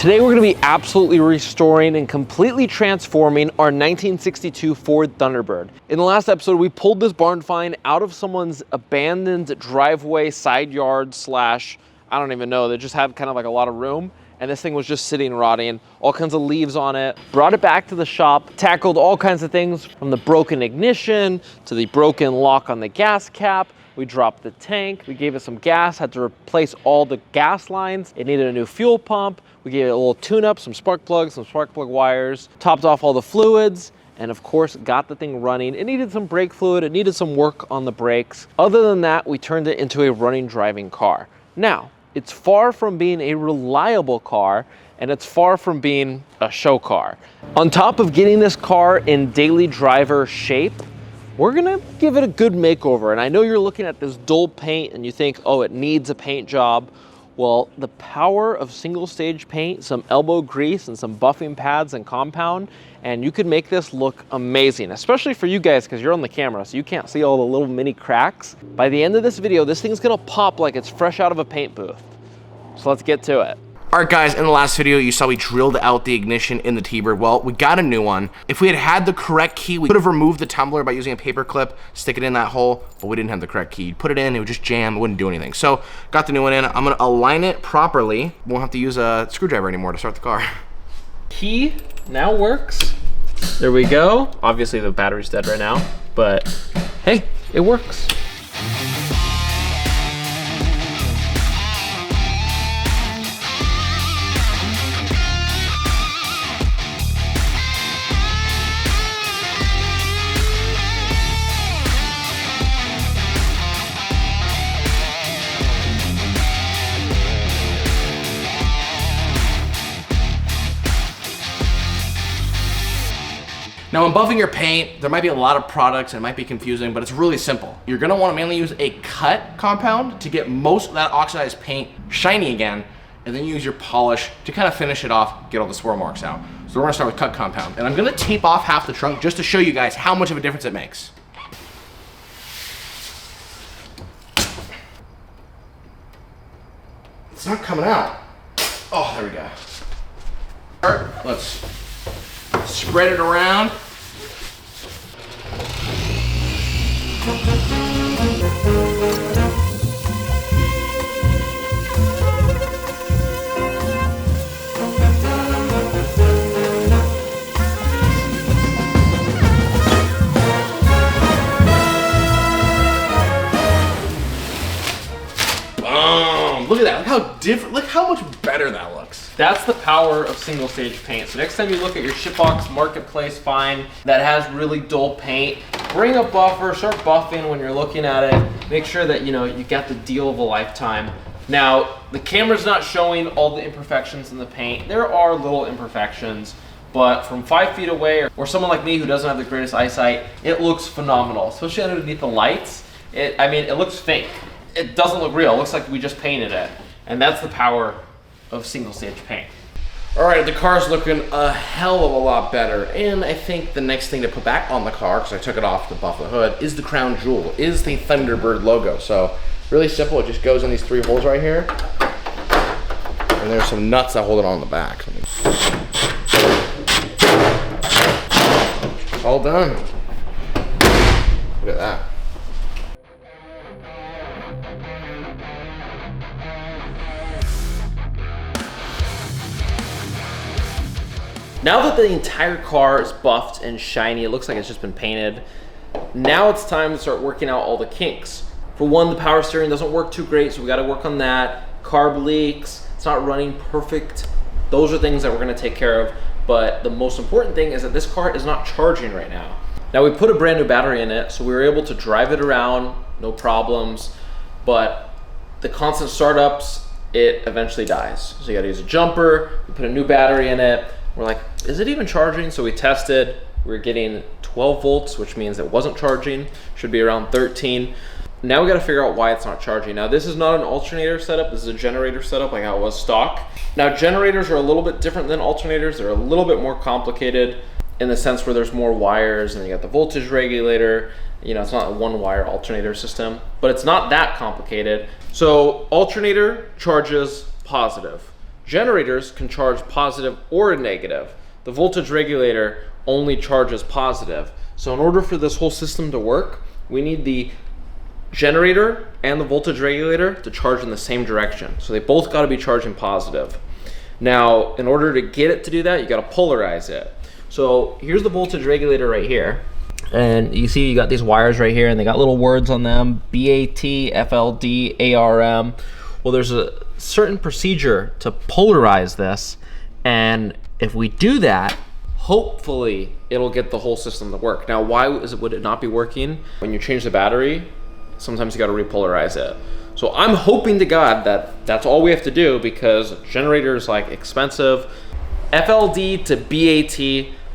Today we're going to be absolutely restoring and completely transforming our 1962 Ford Thunderbird. In the last episode, we pulled this barn find out of someone's abandoned driveway, side yard slash, I don't even know, they just had kind of like a lot of room. And this thing was just sitting rotting, all kinds of leaves on it. Brought it back to the shop, tackled all kinds of things from the broken ignition to the broken lock on the gas cap. We dropped the tank, we gave it some gas, had to replace all the gas lines. It needed a new fuel pump. We gave it a little tune-up, some spark plugs, some spark plug wires, topped off all the fluids, and of course got the thing running. It needed some brake fluid, it needed some work on the brakes. Other than that, we turned it into a running, driving car. Now, it's far from being a reliable car, and it's far from being a show car. On top of getting this car in daily driver shape, we're gonna give it a good makeover. And I know you're looking at this dull paint and you think, oh, it needs a paint job. Well, the power of single stage paint, some elbow grease and some buffing pads and compound, and you could make this look amazing, especially for you guys because you're on the camera, so you can't see all the little mini cracks. By the end of this video, this thing's gonna pop like it's fresh out of a paint booth. So let's get to it. All right, guys, in the last video, you saw we drilled out the ignition in the T-Bird. Well, we got a new one. If we had had the correct key, we could have removed the tumbler by using a paper clip, stick it in that hole, but we didn't have the correct key. You'd put it in, it would just jam, it wouldn't do anything. So, got the new one in. I'm gonna align it properly. Won't have to use a screwdriver anymore to start the car. Key now works. There we go. Obviously the battery's dead right now, but hey, it works. Now, when buffing your paint, there might be a lot of products and it might be confusing, but it's really simple. You're gonna wanna mainly use a cut compound to get most of that oxidized paint shiny again, and then use your polish to kind of finish it off, get all the swirl marks out. So we're gonna start with cut compound. And I'm gonna tape off half the trunk just to show you guys how much of a difference it makes. It's not coming out. Oh, there we go. All right, let's spread it around. Boom! Look at that. Look how different. Look how much better that looks. That's the power of single stage paint. So next time you look at your shipbox marketplace find that has really dull paint, bring a buffer, start buffing when you're looking at it. Make sure that you got the deal of a lifetime. Now, the camera's not showing all the imperfections in the paint. There are little imperfections, but from 5 feet away, or someone like me who doesn't have the greatest eyesight, it looks phenomenal, especially underneath the lights. It looks fake. It doesn't look real. It looks like we just painted it. And that's the power of single stage paint. All right, the car's looking a hell of a lot better. And I think the next thing to put back on the car, because I took it off to buff the hood, is the crown jewel, is the Thunderbird logo. So really simple, it just goes in these 3 holes right here. And there's some nuts that hold it on the back. All done. Look at that. Now that the entire car is buffed and shiny, it looks like it's just been painted. Now it's time to start working out all the kinks. For one, the power steering doesn't work too great, so we gotta work on that. Carb leaks, it's not running perfect. Those are things that we're gonna take care of. But the most important thing is that this car is not charging right now. Now we put a brand new battery in it, so we were able to drive it around, no problems. But the constant startups, it eventually dies. So you gotta use a jumper, we put a new battery in it. We're like, is it even charging? So we tested, we were getting 12 volts, which means it wasn't charging, should be around 13. Now we gotta figure out why it's not charging. Now this is not an alternator setup, this is a generator setup like how it was stock. Now generators are a little bit different than alternators. They're a little bit more complicated in the sense where there's more wires and you got the voltage regulator. It's not a 1-wire alternator system, but it's not that complicated. So alternator charges positive. Generators can charge positive or negative. The voltage regulator only charges positive. So in order for this whole system to work, we need the generator and the voltage regulator to charge in the same direction. So they both got to be charging positive. Now, in order to get it to do that, you got to polarize it. So here's the voltage regulator right here. And you see you got these wires right here, and they got little words on them, BAT, FLD, ARM. Well, there's a certain procedure to polarize this, and if we do that, hopefully it'll get the whole system to work. Now, why would it not be working? When you change the battery, sometimes you got to repolarize it. So I'm hoping to God that that's all we have to do, because generators like expensive. FLD to BAT,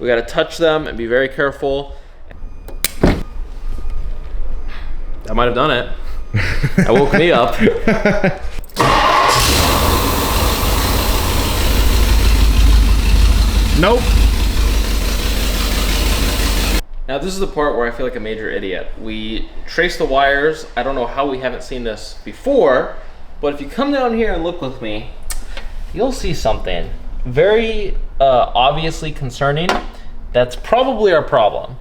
we got to touch them and be very careful. That might have done it. That woke me up. Nope. Now this is the part where I feel like a major idiot. We trace the wires. I don't know how we haven't seen this before, but if you come down here and look with me, you'll see something very obviously concerning. That's probably our problem.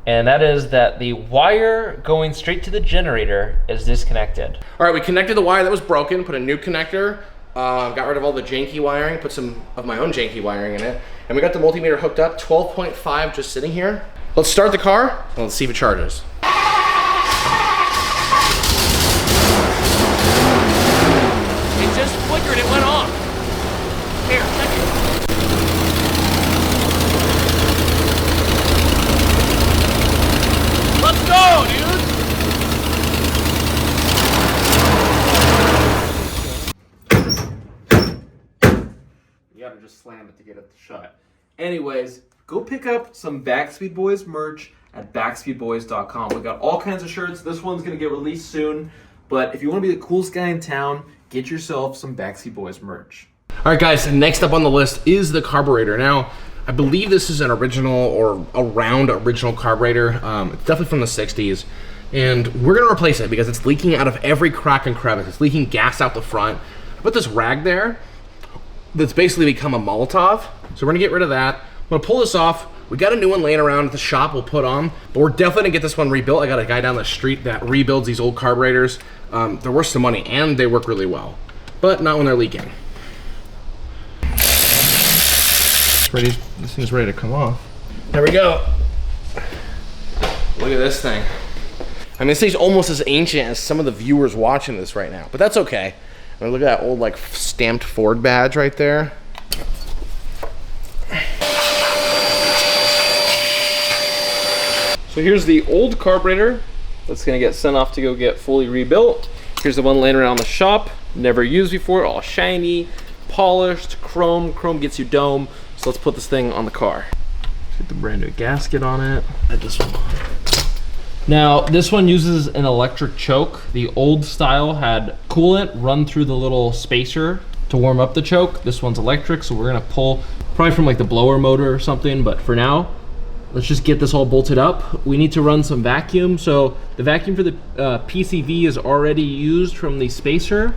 And that is that the wire going straight to the generator is disconnected. All right, we connected the wire that was broken, put a new connector, got rid of all the janky wiring, put some of my own janky wiring in it, and we got the multimeter hooked up, 12.5 just sitting here. Let's start the car, and let's see if it charges. It just flickered, it went off. Here, check it. Let's go, dude! You gotta just slam it to get it shut. Anyways, go pick up some Backspeed Boys merch at backspeedboys.com. We got all kinds of shirts. This one's gonna get released soon. But if you wanna be the coolest guy in town, get yourself some Backseat Boys merch. All right, guys, next up on the list is the carburetor. Now, I believe this is an original or around original carburetor. It's definitely from the 60s. And we're gonna replace it because it's leaking out of every crack and crevice. It's leaking gas out the front. I put this rag there that's basically become a Molotov. So we're gonna get rid of that. I'm gonna pull this off. We got a new one laying around at the shop we'll put on, but we're definitely gonna get this one rebuilt. I got a guy down the street that rebuilds these old carburetors. They're worth some money and they work really well, but not when they're leaking. This thing's ready to come off. There we go. Look at this thing. I mean, this thing's almost as ancient as some of the viewers watching this right now, but that's okay. I mean, look at that old like stamped Ford badge right there. So here's the old carburetor that's gonna get sent off to go get fully rebuilt. Here's the one laying around the shop, never used before, all shiny, polished, chrome. Chrome gets you dome. So let's put this thing on the car. Get the brand new gasket on it. Add this one on. Now, this one uses an electric choke. The old style had coolant run through the little spacer to warm up the choke. This one's electric, so we're gonna pull probably from like the blower motor or something, but for now, let's just get this all bolted up. We need to run some vacuum. So the vacuum for the PCV is already used from the spacer,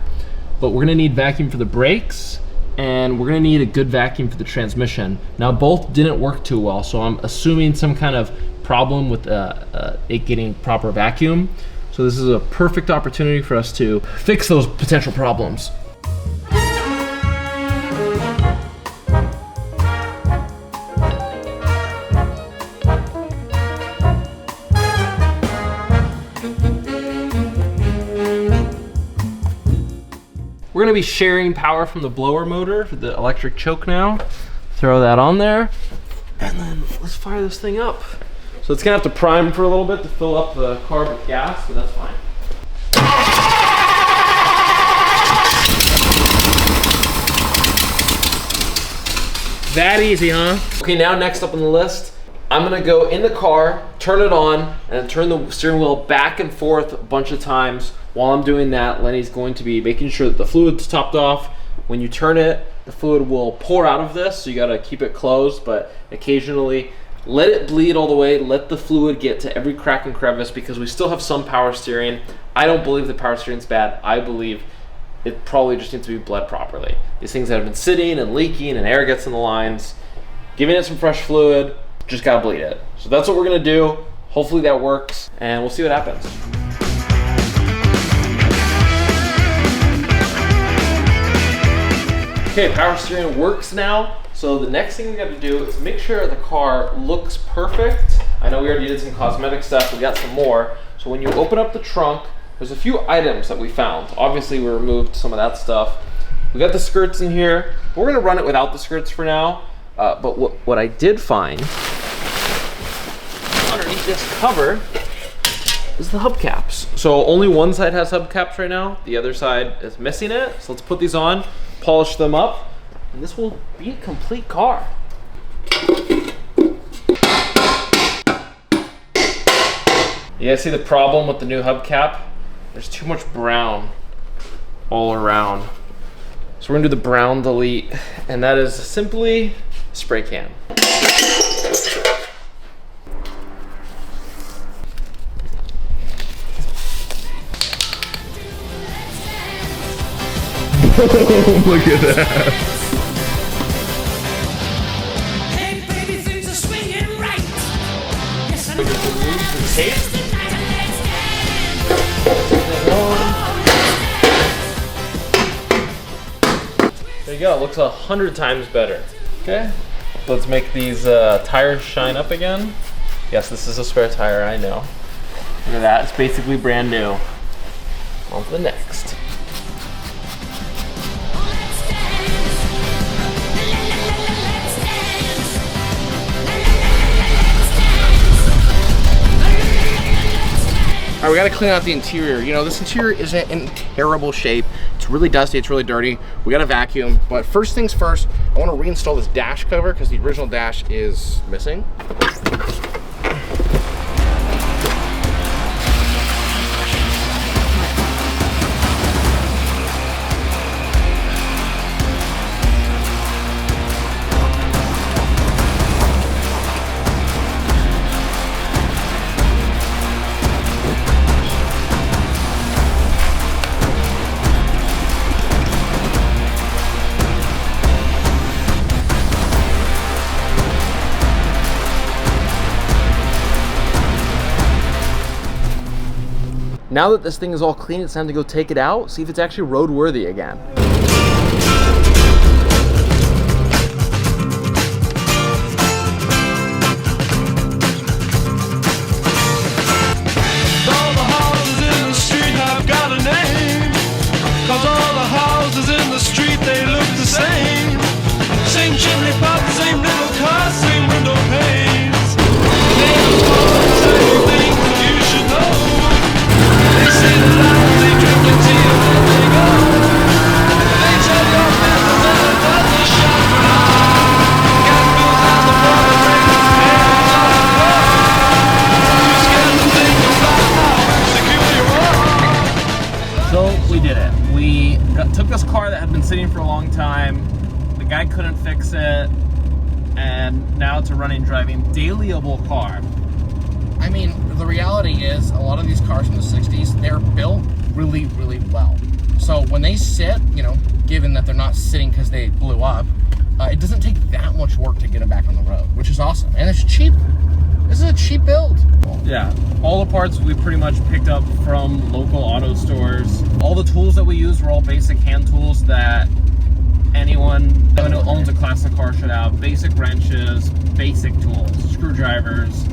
but we're gonna need vacuum for the brakes, and we're gonna need a good vacuum for the transmission. Now both didn't work too well, so I'm assuming some kind of problem with it getting proper vacuum. So this is a perfect opportunity for us to fix those potential problems. We're gonna be sharing power from the blower motor for the electric choke now. Throw that on there, and then let's fire this thing up. So it's gonna have to prime for a little bit to fill up the car with gas, but that's fine. That easy, huh? Okay, now next up on the list, I'm gonna go in the car, turn it on, and turn the steering wheel back and forth a bunch of times. While I'm doing that, Lenny's going to be making sure that the fluid's topped off. When you turn it, the fluid will pour out of this, so you gotta keep it closed, but occasionally let it bleed all the way, let the fluid get to every crack and crevice, because we still have some power steering. I don't believe the power steering's bad. I believe it probably just needs to be bled properly. These things that have been sitting and leaking and air gets in the lines, giving it some fresh fluid, just gotta bleed it. So that's what we're gonna do. Hopefully that works, and we'll see what happens. Okay, power steering works now. So the next thing we got to do is make sure the car looks perfect. I know we already did some cosmetic stuff, we got some more. So when you open up the trunk, there's a few items that we found. Obviously we removed some of that stuff. We got the skirts in here. We're gonna run it without the skirts for now. But what I did find underneath this cover is the hubcaps. So only one side has hubcaps right now. The other side is missing it. So let's put these on, polish them up, and this will be a complete car. You guys see the problem with the new hubcap? There's too much brown all around. So we're gonna do the brown delete, and that is simply a spray can. Look at that. Hey baby, things are swinging right. Yes, I know. The tape. There you go, it looks 100 times better. Okay, let's make these tires shine up again. Yes, this is a spare tire, I know. Look at that, it's basically brand new. On to the next. All right, we gotta clean out the interior. You know, this interior isn't in terrible shape. It's really dusty, it's really dirty. We gotta vacuum, but first things first, I wanna reinstall this dash cover because the original dash is missing. Now that this thing is all clean, it's time to go take it out, see if it's actually roadworthy again. All the houses in the street have got a name. 'Cause all the houses in the street, they look the same. Same chimney pot, same little car, same window panes. They all the same thing that you should know. They say the life they drink and tea and then they go. They tell your business and it doesn't shut down. Gas bills out the water rates, hands on the road. You scared to think about how secure you are. So we did it. We took this car that had been sitting for a long time. The guy couldn't fix it, and now it's a running, driving, dailyable car. I mean, the reality is a lot of these cars from the 60s, they're built really, really well. So when they sit, you know, given that they're not sitting because they blew up, it doesn't take that much work to get them back on the road, which is awesome. And it's cheap. This is a cheap build. Yeah, all the parts we pretty much picked up from local auto stores. All the tools that we used were all basic hand tools that anyone who owns a classic car should have. Basic wrenches, basic tools, screwdrivers.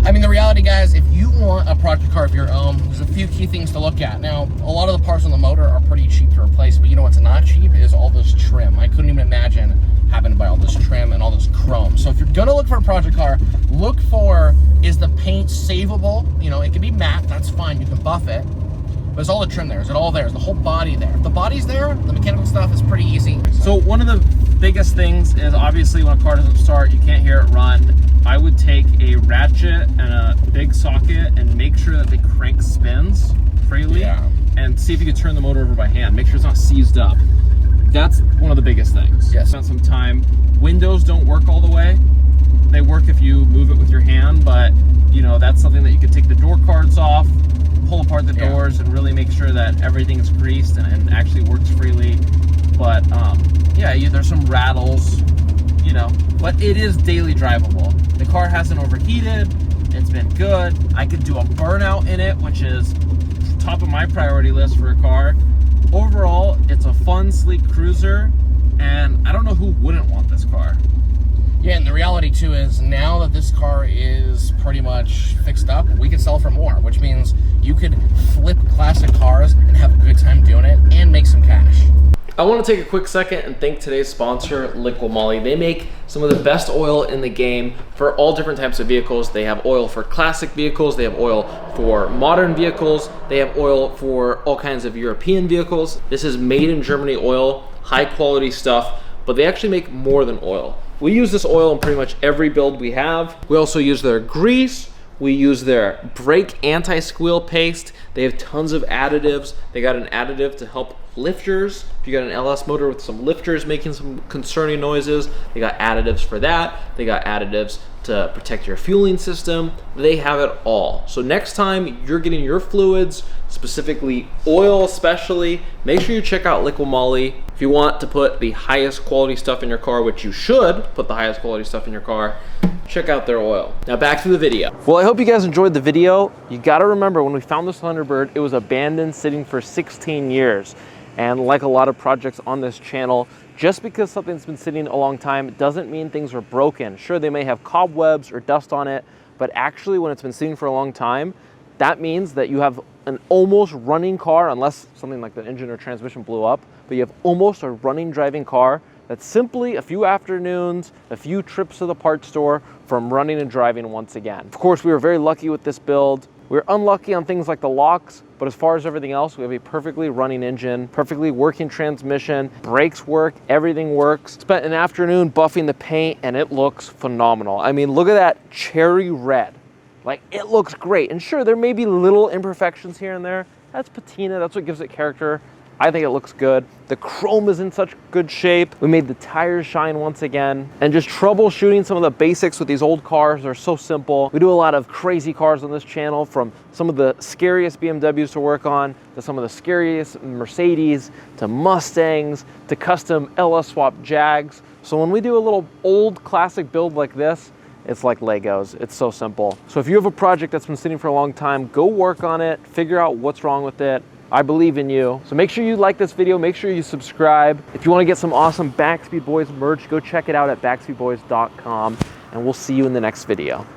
I mean, the reality, guys, if you want a project car of your own, there's a few key things to look at. Now, a lot of the parts on the motor are pretty cheap to replace, but you know what's not cheap is all this trim. I couldn't even imagine having to buy all this trim and all this chrome. So if you're gonna look for a project car, look for, is the paint savable? You know, it can be matte, that's fine, you can buff it. But is all the trim there? Is it all there? Is the whole body there? If the body's there, the mechanical stuff is pretty easy. So one of the biggest things is obviously when a car doesn't start, you can't hear it run. I would take a ratchet and a big socket and make sure that the crank spins freely, and see if you can turn the motor over by hand. Make sure it's not seized up. That's one of the biggest things. Yes. Spend some time. Windows don't work all the way. They work if you move it with your hand, but you know, that's something that you could take the door cards off, pull apart the doors, and really make make sure that everything's greased and actually works freely. But yeah, there's some rattles, you know, but it is daily drivable. The car hasn't overheated. It's been good. I could do a burnout in it, which is top of my priority list for a car. Overall, it's a fun, sleek cruiser, and I don't know who wouldn't want this car. Yeah, and the reality too is now that this car is pretty much fixed up, we could sell for more, which means you could flip classic cars and have a good time doing it and make some cash. I want to take a quick second and thank today's sponsor, Liqui Moly. They make some of the best oil in the game for all different types of vehicles. They have oil for classic vehicles, they have oil for modern vehicles, they have oil for all kinds of European vehicles. This is made in Germany oil, high quality stuff, but they actually make more than oil. We use this oil in pretty much every build we have. We also use their grease. We use their brake anti-squeal paste. They have tons of additives. They got an additive to help lifters. If you got an LS motor with some lifters making some concerning noises, they got additives for that. They got additives to protect your fueling system. They have it all. So next time you're getting your fluids, specifically oil especially, make sure you check out Liqui Moly. If you want to put the highest quality stuff in your car, which you should put the highest quality stuff in your car, check out their oil. Now back to the video. Well, I hope you guys enjoyed the video. You gotta remember, when we found this Thunderbird, it was abandoned, sitting for 16 years. And like a lot of projects on this channel, just because something's been sitting a long time doesn't mean things are broken. Sure, they may have cobwebs or dust on it, but actually when it's been sitting for a long time, that means that you have an almost running car, unless something like the engine or transmission blew up, but you have almost a running driving car that's simply a few afternoons, a few trips to the parts store from running and driving once again. Of course, we were very lucky with this build. We were unlucky on things like the locks, but as far as everything else, we have a perfectly running engine, perfectly working transmission, brakes work, everything works. Spent an afternoon buffing the paint and it looks phenomenal. I mean, look at that cherry red. Like, it looks great. And sure, there may be little imperfections here and there. That's patina, that's what gives it character. I think it looks good. The chrome is in such good shape. We made the tires shine once again. And just troubleshooting some of the basics with these old cars are so simple. We do a lot of crazy cars on this channel, from some of the scariest BMWs to work on, to some of the scariest Mercedes, to Mustangs, to custom LS swap Jags. So when we do a little old classic build like this, it's like Legos. It's so simple. So if you have a project that's been sitting for a long time, go work on it, figure out what's wrong with it. I believe in you. So make sure you like this video, make sure you subscribe. If you want to get some awesome Backspeed Boys merch, go check it out at backspeedboys.com, and we'll see you in the next video.